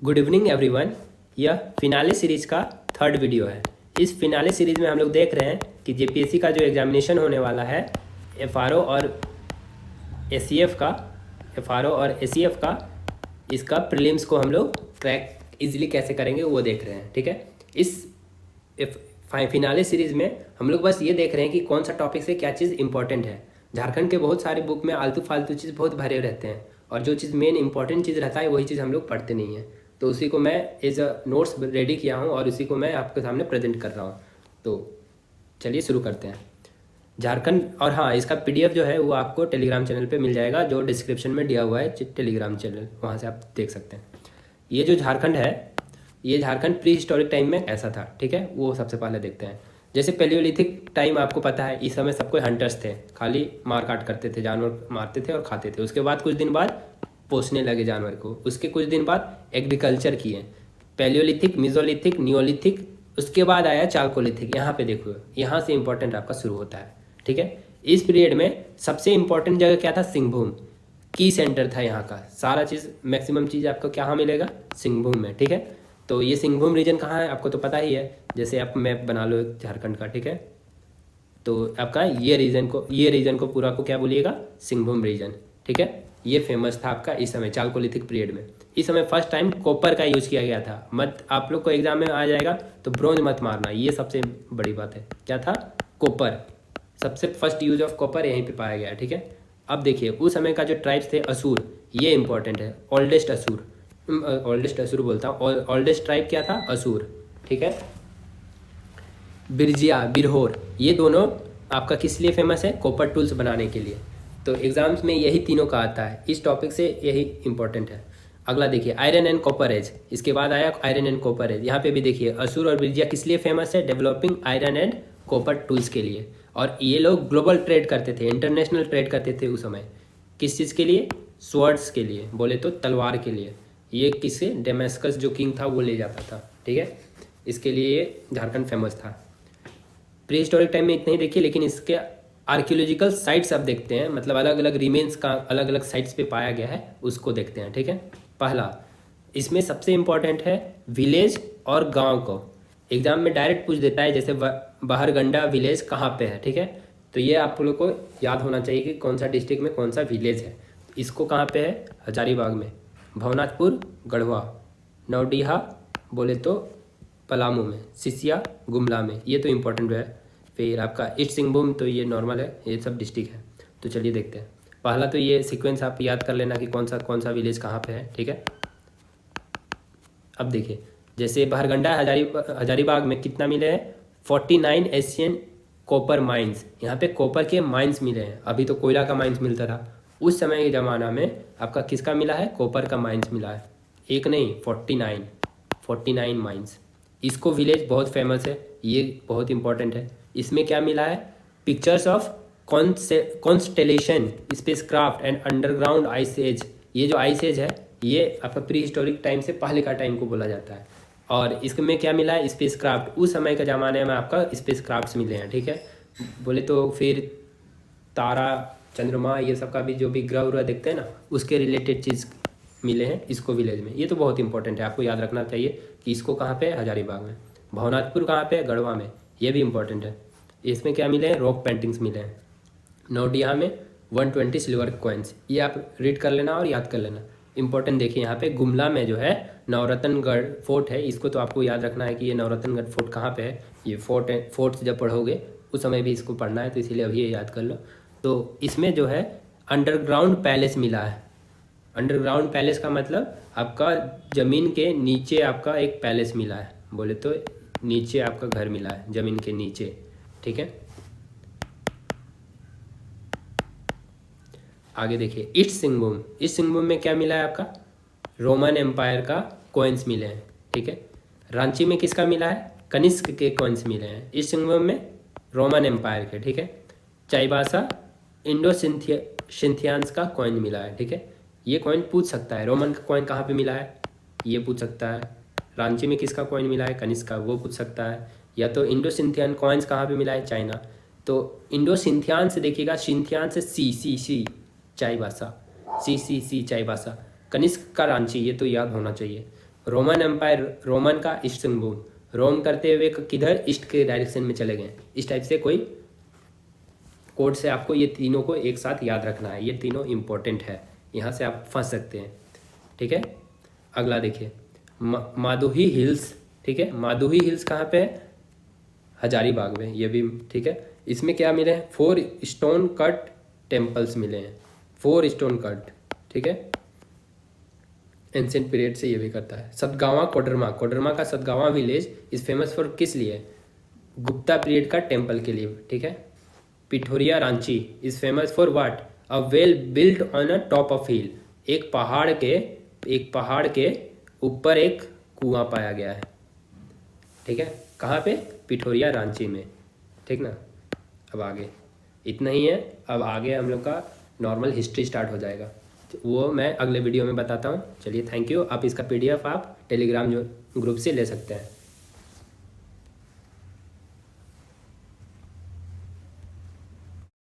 Good evening everyone. यह finale series का third video है। इस फिनाले सीरीज में हम लोग देख रहे हैं कि जेपीएससी का जो एग्जामिनेशन होने वाला है एफआरओ और एसईएफ का इसका प्रीलिम्स को हम लोग क्रैक इजीली कैसे करेंगे वो देख रहे हैं। ठीक है, इस फिनाले सीरीज में हम लोग बस ये देख रहे हैं कि कौन सा टॉपिक से क्या चीज़ इंपॉर्टेंट है। झारखंड के बहुत सारे बुक में आलतू फालतू चीज़ बहुत भरे रहते हैं और जो चीज़ मेन इंपॉर्टेंट चीज़ रहता है वही चीज़ हम लोग पढ़ते नहीं हैं। तो उसी को मैं एज अ नोट्स रेडी किया हूँ और उसी को मैं आपके सामने प्रेजेंट कर रहा हूँ। तो चलिए शुरू करते हैं। झारखंड और हाँ, इसका पीडीएफ जो है वो आपको टेलीग्राम चैनल पे मिल जाएगा, जो डिस्क्रिप्शन में दिया हुआ है टेलीग्राम चैनल, वहाँ से आप देख सकते हैं। ये जो झारखंड है, ये झारखंड प्री हिस्टोरिक टाइम में ऐसा था। ठीक है, वो सबसे पहले देखते हैं। जैसे पेलियोलिथिक टाइम आपको पता है, इस समय सब कोई हंटर्स थे, खाली मार काट करते थे, जानवर मारते थे और खाते थे। उसके बाद कुछ दिन बाद पोसने लगे जानवर को, उसके कुछ दिन बाद एग्रीकल्चर किए। पेलियोलिथिक, मिजोलिथिक, नियोलिथिक, उसके बाद आया चालकोलिथिक। यहाँ पे देखो, यहाँ से इंपॉर्टेंट आपका शुरू होता है। ठीक है, इस पीरियड में सबसे इंपॉर्टेंट जगह क्या था? सिंहभूम की सेंटर था यहाँ का। सारा चीज़ मैक्सिमम चीज़ आपको कहाँ मिलेगा? सिंहभूम में। ठीक है, तो ये सिंहभूम रीजन कहाँ है आपको तो पता ही है। जैसे आप मैप बना लो झारखंड का, ठीक है, तो आपका ये रीजन को पूरा को क्या बोलिएगा? सिंहभूम रीजन। ठीक है, ये फेमस था आपका इस समय चालकोलिथिक पीरियड में। इस समय फर्स्ट टाइम कॉपर का यूज किया गया था। मत आप लोग को एग्जाम में आ जाएगा तो ब्रोंज मत मारना, ये सबसे बड़ी बात है। क्या था? कॉपर। सबसे फर्स्ट यूज ऑफ कॉपर यहीं पे पाया गया। ठीक है, अब देखिए उस समय का जो ट्राइब्स थे असुर, ये इंपॉर्टेंट है। ओल्डेस्ट असुर बोलता हूँ, ओल्डेस्ट ट्राइब क्या था? असुर। ठीक है, बिरजिया, बिरहोर, ये दोनों आपका किस लिए फेमस है? कॉपर टूल्स बनाने के लिए। तो एग्जाम्स में यही तीनों का आता है, इस टॉपिक से यही इंपॉर्टेंट है। अगला देखिए आयरन एंड कॉपर एज, इसके बाद आया आयरन एंड कॉपर एज। यहाँ पे भी देखिए असुर और बिरजिया किस लिए फेमस है? Developing iron and copper tools के लिए। और ये लोग ग्लोबल ट्रेड करते थे, इंटरनेशनल ट्रेड करते थे उस समय। किस चीज़ के लिए? स्वर्ड्स के लिए, बोले तो तलवार के लिए। ये किससे? डेमेस्कस जो किंग था वो ले जाता था। ठीक है, इसके लिए ये झारखंड फेमस था। प्री हिस्टोरिक टाइम में इतना ही देखिए, लेकिन इसके आर्कियोलॉजिकल साइट्स आप देखते हैं, मतलब अलग अलग रिमेन्स का अलग अलग साइट्स पे पाया गया है, उसको देखते हैं। ठीक है, पहला इसमें सबसे इम्पॉर्टेंट है विलेज और गांव को। एग्जाम में डायरेक्ट पूछ देता है, जैसे बहरगंडा विलेज कहाँ पे है। ठीक है, तो ये आप लोग को याद होना चाहिए कि कौन सा डिस्ट्रिक्ट में कौन सा विलेज है। इसको कहाँ पे है? हजारीबाग में। भवनाथपुर गढ़वा, नौडीहा बोले तो पलामू में, सिसिया गुमला में, ये तो इम्पोर्टेंट है। फिर आपका ईस्ट सिंहभूम, तो ये नॉर्मल है, ये सब डिस्ट्रिक्ट है। तो चलिए देखते हैं। पहला तो ये सीक्वेंस आप याद कर लेना कि कौन सा विलेज कहाँ पे है। ठीक है, अब देखिए जैसे बहरगंडा हजारीबाग में कितना मिले हैं? 49 एशियन कॉपर माइंस। यहाँ पे कॉपर के माइंस मिले हैं। अभी तो कोयला का माइंस मिलता था, उस समय के ज़माना में आपका किसका मिला है? कॉपर का माइंस मिला है। एक नहीं, 49 माइंस। इसको विलेज बहुत फेमस है, ये बहुत इंपॉर्टेंट है। इसमें क्या मिला है? Pictures of constellation, spacecraft and underground ice age. ये जो आइस एज है ये आपका प्री हिस्टोरिक टाइम से पहले का टाइम को बोला जाता है। और इसमें क्या मिला है? स्पेसक्राफ्ट। उस समय के ज़माने में आपका स्पेसक्राफ्ट्स मिले हैं। ठीक है, बोले तो फिर तारा, चंद्रमा, ये सब का भी जो भी ग्रह उग्रह देखते हैं ना, उसके रिलेटेड चीज़ मिले हैं इसको विलेज में। ये तो बहुत इंपॉर्टेंट है, आपको याद रखना चाहिए कि इसको कहाँ पे? हजारीबाग में। भवनाथपुर कहाँ पे? गढ़वा में, ये भी इंपॉर्टेंट है। इसमें क्या मिले हैं? रॉक पेंटिंग्स मिले हैं। नौडिया में 120 सिल्वर कॉइन्स, ये आप रीड कर लेना और याद कर लेना। इंपॉर्टेंट देखिए यहाँ पे गुमला में जो है नवरत्नगढ़ फोर्ट है, इसको तो आपको याद रखना है कि ये नवरत्नगढ़ फोर्ट कहाँ पे है। ये फोर्ट है, फोर्ट्स जब पढ़ोगे उस समय भी इसको पढ़ना है, तो इसीलिए अभी ये याद कर लो। तो इसमें जो है अंडरग्राउंड पैलेस मिला है। अंडरग्राउंड पैलेस का मतलब आपका ज़मीन के नीचे आपका एक पैलेस मिला है, बोले तो नीचे आपका घर मिला है, ज़मीन के नीचे। ठीक है, आगे देखिए ईस्ट सिंहभूम में क्या मिला है आपका? रोमन एम्पायर का कॉइन्स मिले हैं। ठीक है, रांची में किसका मिला है? कनिष्क के कॉइन्स मिले हैं। ईस्ट सिंहभूम में रोमन एम्पायर के। ठीक है, चाईबासा इंडो सिंथियान्स का कॉइन मिला है। ठीक है, ये कॉइन पूछ सकता है, रोमन का कॉइन कहाँ पे मिला है, ये पूछ सकता है। रांची में किसका कॉइन मिला है? कनिष्क का, वो पूछ सकता है। या तो इंडो सिंथियन कॉइन्स कहाँ पे मिला है? चाइना। तो इंडो सिंथियान से देखिएगा, सिंथियान से सी चाईबासा, सी चाईबासा। कनिष्क का रांची, ये तो याद होना चाहिए। रोमन एम्पायर, रोमन का ईस्ट सिंहभूम, रोम करते हुए किधर, ईस्ट के डायरेक्शन में चले गए। इस टाइप से कोई कोड से आपको ये तीनों को एक साथ याद रखना है, ये तीनों इम्पोर्टेंट है, यहाँ से आप फंस सकते हैं। ठीक है, अगला देखिए मादोही हिल्स। ठीक है, मादोही हिल्स कहाँ पे है, हजारीबाग में, ये भी ठीक है। इसमें क्या मिले हैं, 4 स्टोन कट टेम्पल्स मिले हैं, 4 स्टोन कट। ठीक है, एंशियंट पीरियड से ये भी करता है। सतगावा कोडरमा, कोडरमा का Satgawa village is famous for किस लिए, गुप्ता पीरियड का टेम्पल के लिए। ठीक है, Pithoria Ranchi is famous for what, a well built on a top of hill, एक पहाड़ के ऊपर एक कुआं पाया गया है। ठीक है, कहाँ पे, पिठोरिया रांची में। ठीक ना, अब आगे इतना ही है। अब आगे हम लोग का नॉर्मल हिस्ट्री स्टार्ट हो जाएगा, वो मैं अगले वीडियो में बताता हूँ। चलिए थैंक यू। आप इसका PDF आप टेलीग्राम जो ग्रुप से ले सकते हैं।